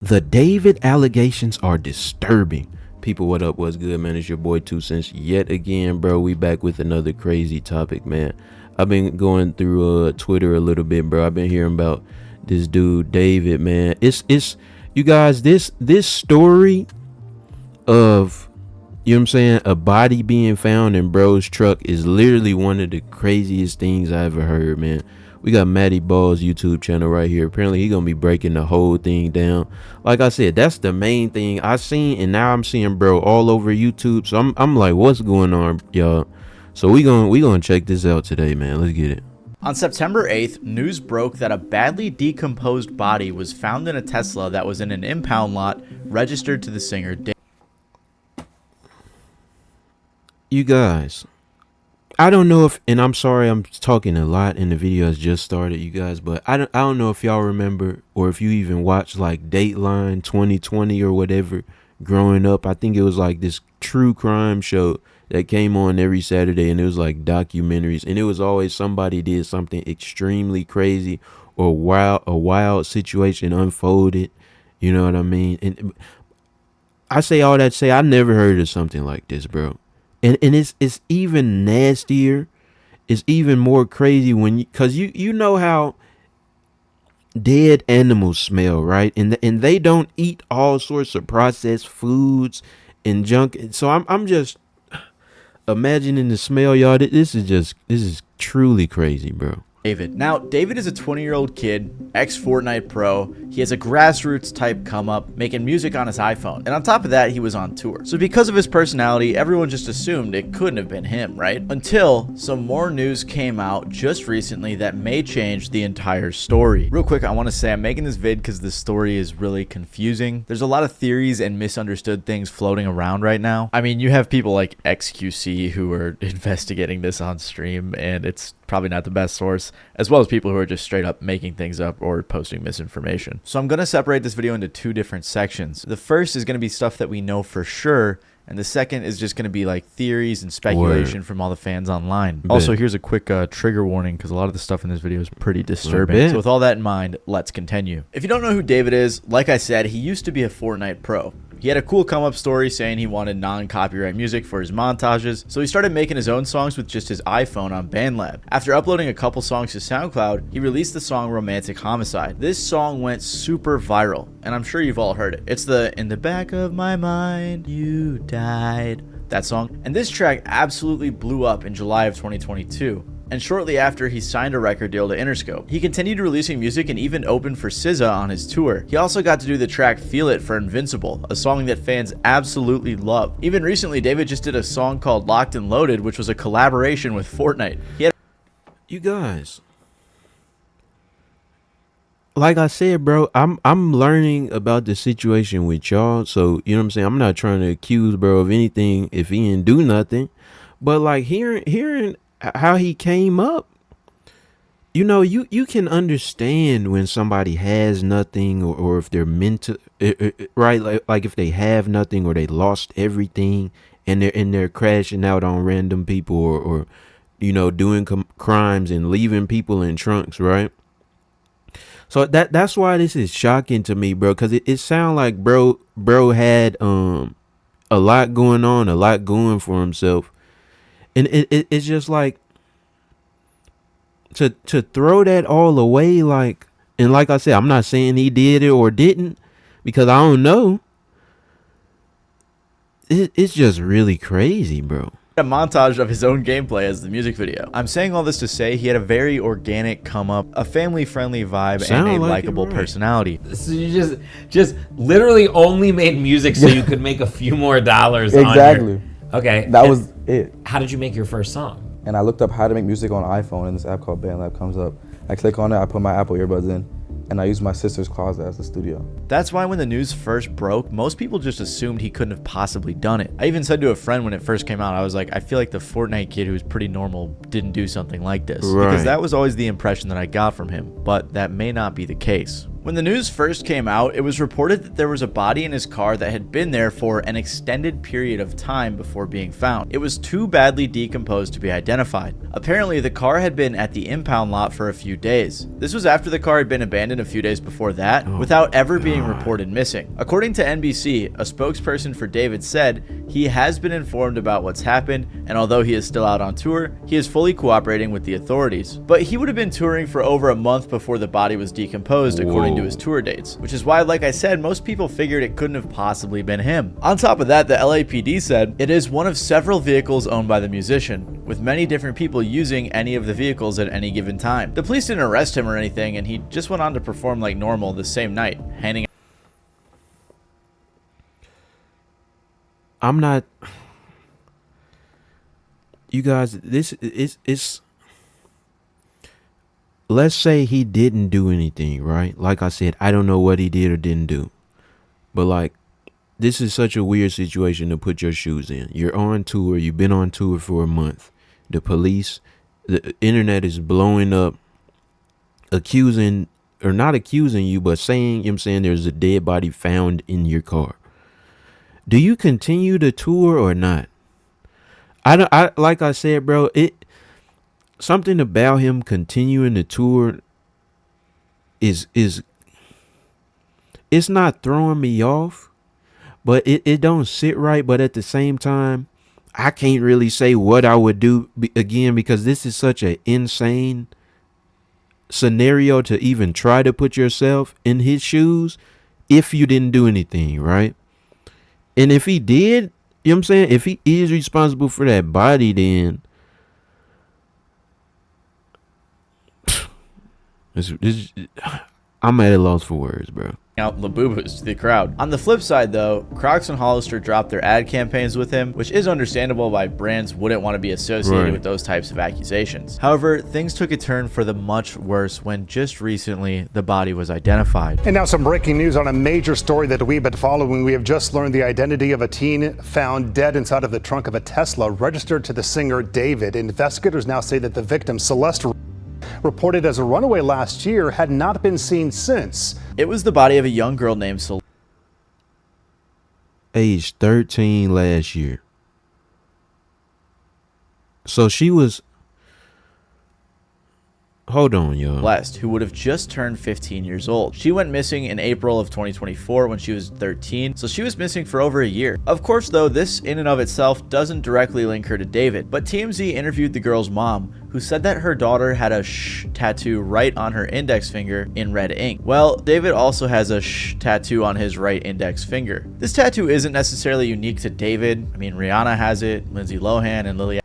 The David allegations are disturbing. People, what up? What's good, man? It's your boy TwoCentz yet again, bro. We back with another crazy topic, man. I've been going through Twitter a little bit, bro. I've been hearing about this dude David, man. It's you guys, this story of, you know what I'm saying, a body being found in bro's truck is literally one of the craziest things I ever heard, man. We got Matty Ball's YouTube channel right here. Apparently he gonna be breaking the whole thing down. Like I said, that's the main thing I seen, and now I'm seeing bro all over YouTube. So I'm like, what's going on, y'all? So we gonna check this out today, man. Let's get it. On September 8th, news broke that a badly decomposed body was found in a Tesla that was in an impound lot registered to the singer. You guys, I don't know if, and I'm sorry I'm talking a lot and the video has just started, you guys, but I don't know if y'all remember or if you even watched like Dateline 2020 or whatever growing up. I think it was like this true crime show that came on every Saturday, and it was like documentaries, and it was always somebody did something extremely crazy or a wild situation unfolded. You know what I mean? And I say all that to say I never heard of something like this, bro. And it's even nastier. It's even more crazy when cause you know how dead animals smell, right? And they don't eat all sorts of processed foods and junk. So I'm just imagining the smell, y'all. This is truly crazy, bro. David. Now, David is a 20-year-old kid, ex-Fortnite pro. He has a grassroots type come up, making music on his iPhone. And on top of that, he was on tour. So because of his personality, everyone just assumed it couldn't have been him, right? Until some more news came out just recently that may change the entire story. Real quick, I want to say I'm making this vid because the story is really confusing. There's a lot of theories and misunderstood things floating around right now. I mean, you have people like XQC who are investigating this on stream, and it's probably not the best source, as well as people who are just straight up making things up or posting misinformation. So I'm going to separate this video into two different sections. The first is going to be stuff that we know for sure, and the second is just going to be like theories and speculation from all the fans online. Also, here's a quick trigger warning because a lot of the stuff in this video is pretty disturbing. So with all that in mind, let's continue. If you don't know who David is, like I said, he used to be a Fortnite pro. He had a cool come-up story saying he wanted non-copyright music for his montages, so he started making his own songs with just his iPhone on BandLab. After uploading a couple songs to SoundCloud, he released the song Romantic Homicide. This song went super viral, and I'm sure you've all heard it. It's the "In the Back of My Mind, You Died," that song. And this track absolutely blew up in July of 2022. And shortly after, he signed a record deal to Interscope. He continued releasing music and even opened for SZA on his tour. He also got to do the track Feel It for Invincible, a song that fans absolutely love. Even recently, David just did a song called Locked and Loaded, which was a collaboration with Fortnite. You guys, like I said, bro, I'm learning about the situation with y'all. So, you know what I'm saying? I'm not trying to accuse bro of anything if he didn't do nothing. But like hearing how he came up, you know, you can understand when somebody has nothing or if they're meant to, right? Like if they have nothing or they lost everything and they're crashing out on random people or you know, doing crimes and leaving people in trunks, right? So that's why this is shocking to me, bro, because it sounds like bro had a lot going on, a lot going for himself. And it's just like to throw that all away, like, and like I said, I'm not saying he did it or didn't because I don't know. It's just really crazy, bro. A montage of his own gameplay as the music video. I'm saying all this to say he had a very organic come up, a family friendly vibe, and a likable personality. So you just literally only made music so you could make a few more dollars. Exactly. Okay. That was it. How did you make your first song? And I looked up how to make music on iPhone, and this app called BandLab comes up. I click on it, I put my Apple earbuds in, and I use my sister's closet as the studio. That's why when the news first broke, most people just assumed he couldn't have possibly done it. I even said to a friend when it first came out, I was like, I feel like the Fortnite kid who was pretty normal didn't do something like this. Right. Because that was always the impression that I got from him, but that may not be the case. When the news first came out, it was reported that there was a body in his car that had been there for an extended period of time before being found. It was too badly decomposed to be identified. Apparently, the car had been at the impound lot for a few days. This was after the car had been abandoned a few days before that, without ever being reported missing. According to NBC, a spokesperson for David said he has been informed about what's happened, and although he is still out on tour, he is fully cooperating with the authorities. But he would have been touring for over a month before the body was decomposed, according to his tour dates, which is why, like I said, most people figured it couldn't have possibly been him. On top of that, the LAPD said it is one of several vehicles owned by the musician, with many different people using any of the vehicles at any given time. The police didn't arrest him or anything, and he just went on to perform like normal the same night, handing I'm not. You guys, this is. Let's say he didn't do anything, right? Like I said, I don't know what he did or didn't do. But like, this is such a weird situation to put your shoes in. You're on tour. You've been on tour for a month. The police, the internet is blowing up, accusing, or not accusing you, but saying, you know what I'm saying, there's a dead body found in your car. Do you continue the tour or not? I like I said, bro, something about him continuing the tour is it's not throwing me off, but it don't sit right. But at the same time, I can't really say what I would do again, because this is such an insane scenario to even try to put yourself in his shoes if you didn't do anything, right? And if he did, you know what I'm saying? If he is responsible for that body, then I'm at a loss for words, bro. out Labubus to the crowd. On the flip side though, Crocs and Hollister dropped their ad campaigns with him, which is understandable why brands wouldn't want to be associated with those types of accusations. However, things took a turn for the much worse when just recently the body was identified. And now some breaking news on a major story that we've been following. We have just learned the identity of a teen found dead inside of the trunk of a Tesla registered to the singer David. Investigators now say that the victim, Celeste, reported as a runaway last year, had not been seen since. It was the body of a young girl named Celeste. Age 13 last year. So she was... Hold on, y'all. Who would have just turned 15 years old. She went missing in April of 2024 when she was 13, so she was missing for over a year. Of course, though, this in and of itself doesn't directly link her to David, but TMZ interviewed the girl's mom, who said that her daughter had a "sh" tattoo right on her index finger in red ink. Well, David also has a "sh" tattoo on his right index finger. This tattoo isn't necessarily unique to David. I mean, Rihanna has it, Lindsay Lohan, and Lily.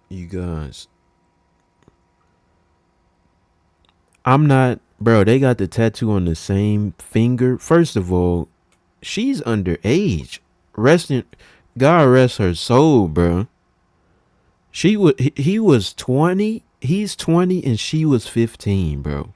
You guys... I'm not, bro, they got the tattoo on the same finger. First of all, she's underage. God rest her soul, bro. He was 20, he's 20, and she was 15, bro.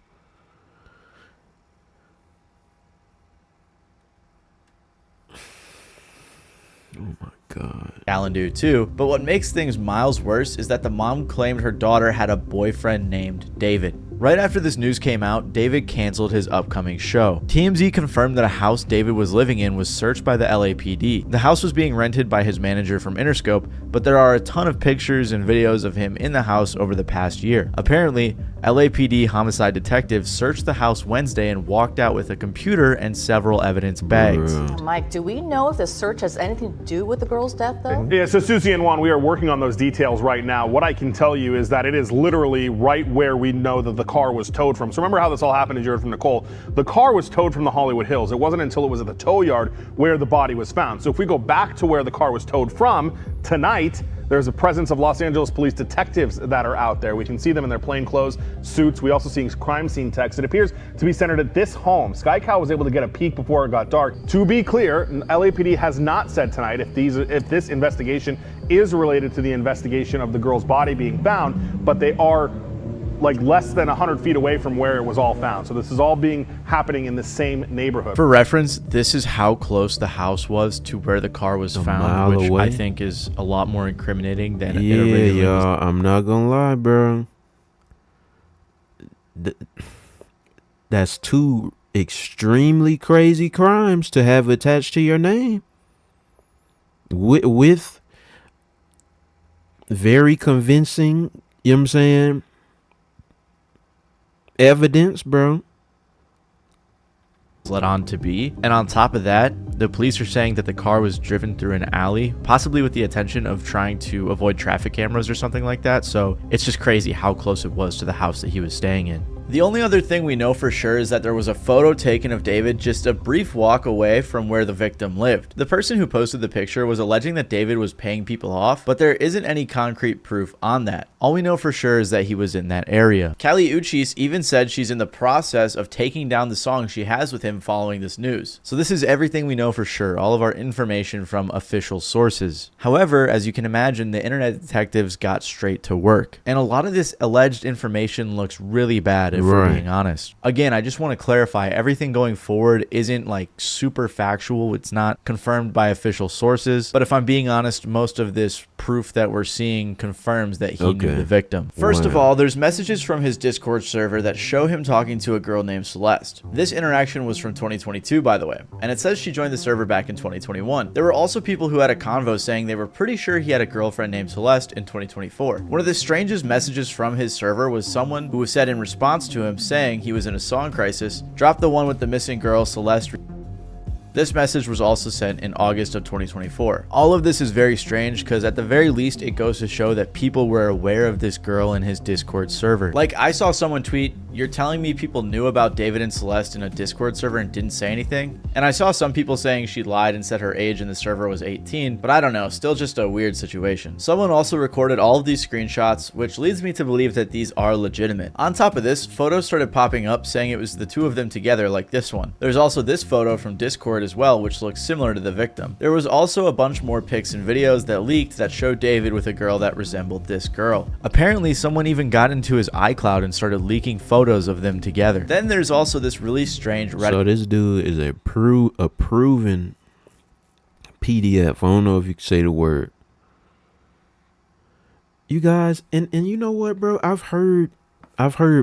Oh my God. Allen do too, but what makes things miles worse is that the mom claimed her daughter had a boyfriend named David. Right after this news came out, David canceled his upcoming show. TMZ confirmed that a house David was living in was searched by the LAPD. The house was being rented by his manager from Interscope, but there are a ton of pictures and videos of him in the house over the past year. Apparently, LAPD homicide detectives searched the house Wednesday and walked out with a computer and several evidence bags. Mike, do we know if the search has anything to do with the girl's death, though? Yeah, so Susie and Juan, we are working on those details right now. What I can tell you is that it is literally right where we know that the car was towed from. So remember how this all happened, as you heard from Nicole. The car was towed from the Hollywood Hills. It wasn't until it was at the tow yard where the body was found. So if we go back to where the car was towed from, tonight, there's a presence of Los Angeles police detectives that are out there. We can see them in their plainclothes suits. We also see crime scene techs. It appears to be centered at this home. Sky Cow was able to get a peek before it got dark. To be clear, LAPD has not said tonight if this investigation is related to the investigation of the girl's body being found, but they are like less than 100 feet away from where it was all found. So this is all happening in the same neighborhood. For reference, this is how close the house was to where the car was found, which I think is a lot more incriminating than it originally was. I'm not gonna lie, bro. That's two extremely crazy crimes to have attached to your name. With very convincing, you know what I'm saying, evidence, bro. Led on to be. And on top of that, the police are saying that the car was driven through an alley, possibly with the intention of trying to avoid traffic cameras or something like that. So it's just crazy how close it was to the house that he was staying in. The only other thing we know for sure is that there was a photo taken of David just a brief walk away from where the victim lived. The person who posted the picture was alleging that David was paying people off, but there isn't any concrete proof on that. All we know for sure is that he was in that area. Callie Uchis even said she's in the process of taking down the song she has with him following this news. So this is everything we know for sure, all of our information from official sources. However, as you can imagine, the internet detectives got straight to work. And a lot of this alleged information looks really bad if we're being honest. Again, I just want to clarify, everything going forward isn't like super factual. It's not confirmed by official sources. But if I'm being honest, most of this proof that we're seeing confirms that he knew the victim. First of all, there's messages from his Discord server that show him talking to a girl named Celeste. This interaction was from 2022, by the way, and it says she joined the server back in 2021. There were also people who had a convo saying they were pretty sure he had a girlfriend named Celeste in 2024. One of the strangest messages from his server was someone who said in response to him saying he was in a song crisis, drop the one with the missing girl Celeste. This message was also sent in August of 2024. All of this is very strange because at the very least it goes to show that people were aware of this girl in his Discord server. Like, I saw someone tweet, "You're telling me people knew about David and Celeste in a Discord server and didn't say anything?" And I saw some people saying she lied and said her age in the server was 18, but I don't know, still just a weird situation. Someone also recorded all of these screenshots, which leads me to believe that these are legitimate. On top of this, photos started popping up saying it was the two of them together, like this one. There's also this photo from Discord as well, which looks similar to the victim. There was also a bunch more pics and videos that leaked that showed David with a girl that resembled this girl. Apparently, someone even got into his iCloud and started leaking photos of them together. Then there's also this really strange Reddit. So this dude is a proven PDF. I don't know if you can say the word. You guys, and you know what, bro? I've heard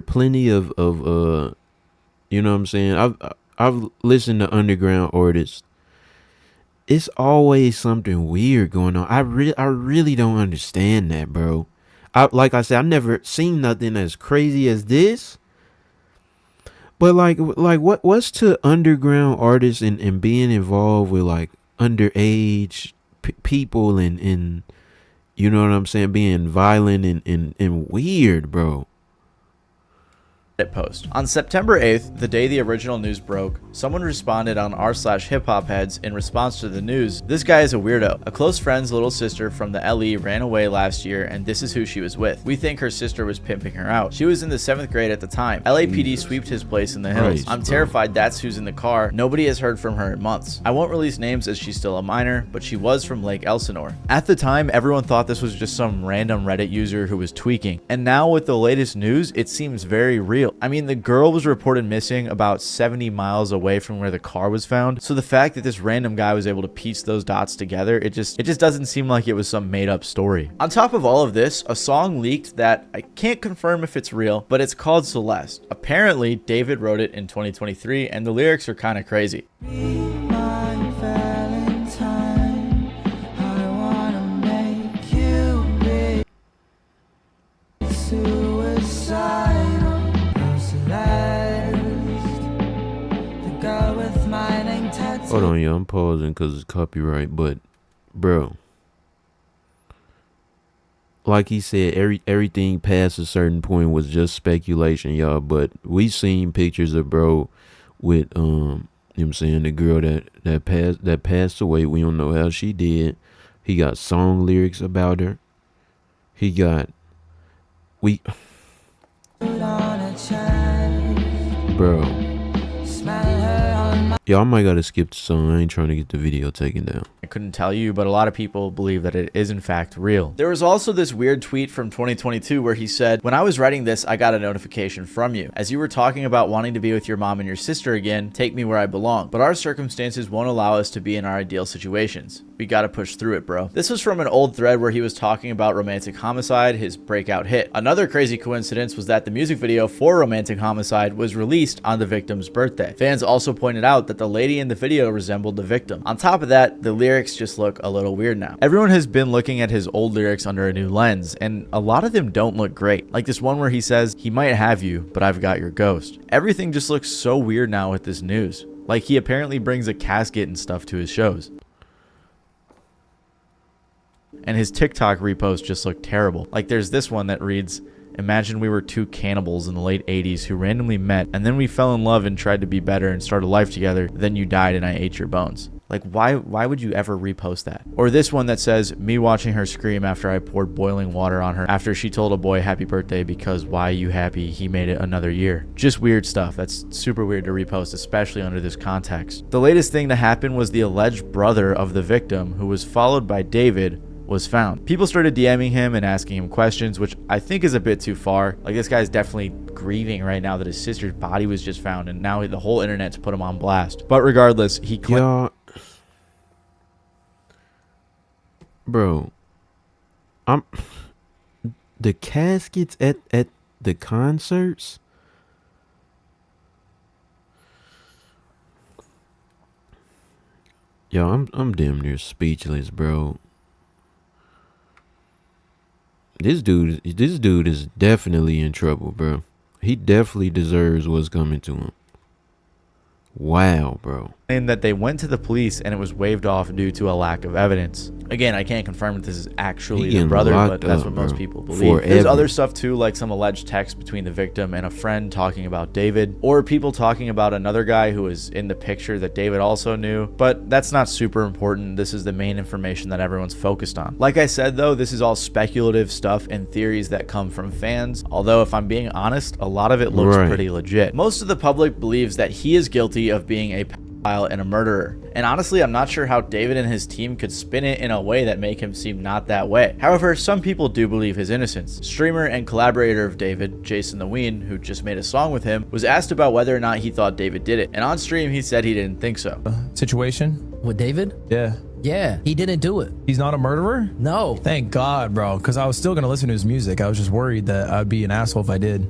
plenty of you know what I'm saying? I've listened to underground artists. It's always something weird going on. I really don't understand that, bro. Like I said, I've never seen nothing as crazy as this. But like what's to underground artists and being involved with like underage people and you know what I'm saying, being violent and weird, bro. Post. On September 8th, the day the original news broke, someone responded on r/hiphopheads in response to the news. This guy is a weirdo. A close friend's little sister from the LE ran away last year and this is who she was with. We think her sister was pimping her out. She was in the 7th grade at the time. LAPD sweeped his place in the hills. I'm terrified that's who's in the car. Nobody has heard from her in months. I won't release names as she's still a minor, but she was from Lake Elsinore. At the time, everyone thought this was just some random Reddit user who was tweaking. And now with the latest news, it seems very real. I mean, the girl was reported missing about 70 miles away from where the car was found. So the fact that this random guy was able to piece those dots together, it just doesn't seem like it was some made up story. On top of all of this, a song leaked that I can't confirm if it's real, but it's called Celeste. Apparently, David wrote it in 2023 and the lyrics are kind of crazy. Hold on, yo, I'm pausing because it's copyright, but bro, like he said, everything past a certain point was just speculation, y'all. But we seen pictures of bro with you know what I'm saying, the girl that passed away. We don't know how she did. He got song lyrics about her. He got bro. Y'all might gotta skip the song. I ain't trying to get the video taken down. I couldn't tell you, but a lot of people believe that it is in fact real. There was also this weird tweet from 2022 where he said, "When I was writing this, I got a notification from you. As you were talking about wanting to be with your mom and your sister again, take me where I belong. But our circumstances won't allow us to be in our ideal situations. we gotta push through it, bro. This was from an old thread where he was talking about Romantic Homicide, his breakout hit. Another crazy coincidence was that the music video for Romantic Homicide was released on the victim's birthday. Fans also pointed out that the lady in the video resembled the victim. On top of that, the lyrics just look a little weird now. Everyone has been looking at his old lyrics under a new lens, and a lot of them don't look great. Like this one where he says, "He might have you, but I've got your ghost." Everything just looks so weird now with this news. Like he apparently brings a casket and stuff to his shows. And his TikTok reposts just look terrible. Like there's this one that reads, "Imagine we were two cannibals in the late 80s who randomly met, and then we fell in love and tried to be better and start a life together. Then you died and I ate your bones." Like why would you ever repost that? Or this one that says, "Me watching her scream after I poured boiling water on her after she told a boy happy birthday because why you happy, he made it another year." Just weird stuff. That's super weird to repost, especially under this context. The latest thing to happen was the alleged brother of the victim, who was followed by David, was found. People started DMing him and asking him questions, which I think is a bit too far. Like this guy's definitely grieving right now that his sister's body was just found, and now the whole internet's put him on blast. But regardless, he Y'all, bro, the caskets at the concerts. Yo, I'm damn near speechless, bro. This dude is definitely in trouble, bro. He definitely deserves what's coming to him. Wow, bro. And that they went to the police and it was waived off due to a lack of evidence. Again, I can't confirm if this is actually the brother, but that's what most people believe. There's other stuff too, like some alleged text between the victim and a friend talking about David, or people talking about another guy who was in the picture that David also knew, but that's not super important. This is the main information that everyone's focused on. Like I said though, this is all speculative stuff and theories that come from fans, although if I'm being honest, a lot of it looks pretty legit. Most of the public believes that he is guilty of being a pedophile and a murderer. And honestly, I'm not sure how David and his team could spin it in a way that make him seem not that way. However, some people do believe his innocence. Streamer and collaborator of David, Jason the Ween, who just made a song with him, was asked about whether or not he thought David did it. And on stream, he said he didn't think so. Situation? With David? Yeah. Yeah, he didn't do it. He's not a murderer? No. Thank God, bro, because I was still going to listen to his music. I was just worried that I'd be an asshole if I did.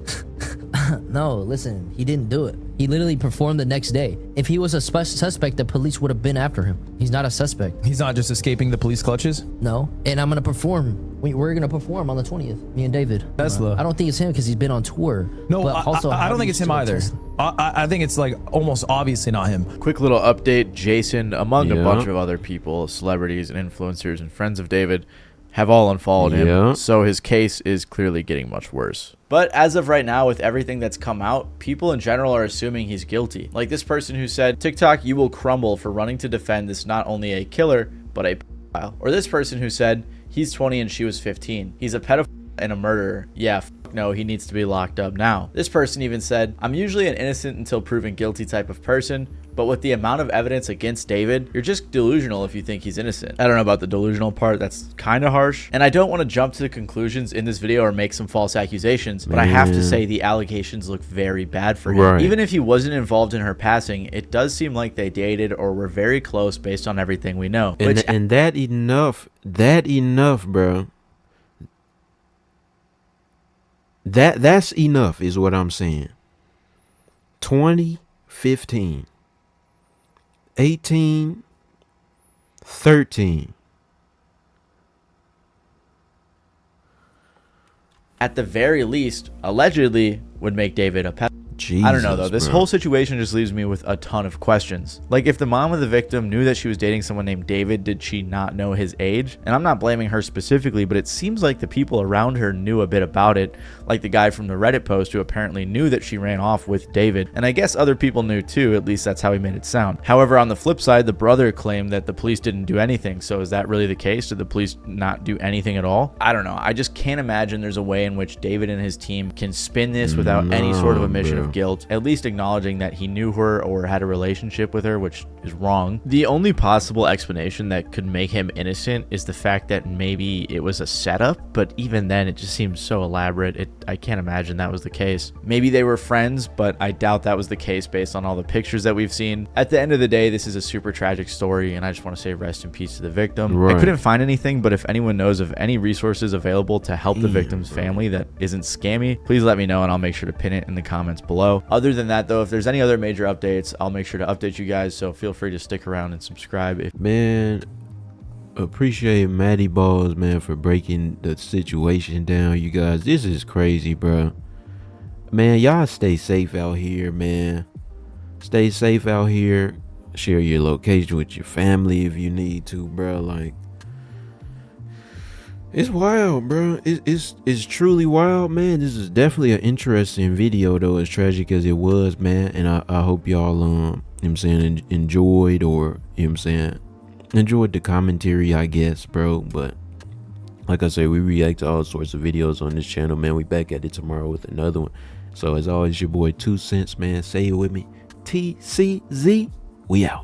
No, listen, he didn't do it. He literally performed the next day. If he was a suspect, the police would have been after him. He's not a suspect. He's not just escaping the police clutches? No. And I'm going to perform. We're going to perform on the 20th, me and David. Tesla. I don't think it's him because he's been on tour. No, but also, I don't think it's him either. I think it's like almost obviously not him. Quick little update, Jason, among a bunch of other people, celebrities and influencers and friends of David, have all unfollowed him, so his case is clearly getting much worse. But as of right now, with everything that's come out, people in general are assuming he's guilty. Like this person who said, "TikTok, you will crumble for running to defend this not only a killer, but a pedophile." Or this person who said, "He's 20 and she was 15. He's a pedophile and a murderer. Yeah, no, he needs to be locked up now." This person even said, "I'm usually an innocent until proven guilty type of person, but with the amount of evidence against David, you're just delusional if you think he's innocent." I don't know about the delusional part, that's kind of harsh. And I don't want to jump to the conclusions in this video or make some false accusations, but I have to say the allegations look very bad for him. Even if he wasn't involved in her passing, it does seem like they dated or were very close based on everything we know. And that enough, bro. That's enough is what I'm saying. 2015, 18, 13. At the very least, allegedly would make David a pedophile. I don't know though, this whole situation just leaves me with a ton of questions. Like if the mom of the victim knew that she was dating someone named David, did she not know his age? And I'm not blaming her specifically, but it seems like the people around her knew a bit about it, like the guy from the Reddit post who apparently knew that she ran off with David, and I guess other people knew too, at least that's how he made it sound. However, on the flip side, the brother claimed that the police didn't do anything, so is that really the case? Did the police not do anything at all? I don't know, I just can't imagine there's a way in which David and his team can spin this without any sort of admission of of guilt, at least acknowledging that he knew her or had a relationship with her, which is wrong. The only possible explanation that could make him innocent is the fact that maybe it was a setup, but even then it just seems so elaborate. I can't imagine that was the case. Maybe they were friends, but I doubt that was the case based on all the pictures that we've seen. At the end of the day, this is a super tragic story, and I just want to say rest in peace to the victim. Right. I couldn't find anything, but if anyone knows of any resources available to help the victim's family that isn't scammy, please let me know and I'll make sure to pin it in the comments below. Other than that though, if there's any other major updates, I'll make sure to update you guys, so feel free to stick around and subscribe. Man, appreciate Matty Balls, man, for breaking the situation down. You guys, this is crazy, bro. Man, y'all stay safe out here, man. Stay safe out here. Share your location with your family if you need to, bro. Like, it's wild, bro. It's truly wild, man. This is definitely an interesting video, though, as tragic as it was, man. And I hope y'all, you know what I'm saying, enjoyed, or, you know what I'm saying, enjoyed the commentary, I guess, bro. But like I said, we react to all sorts of videos on this channel, man. We back at it tomorrow with another one. So as always, your boy TwoCentz, man. Say it with me. TCZ. We out.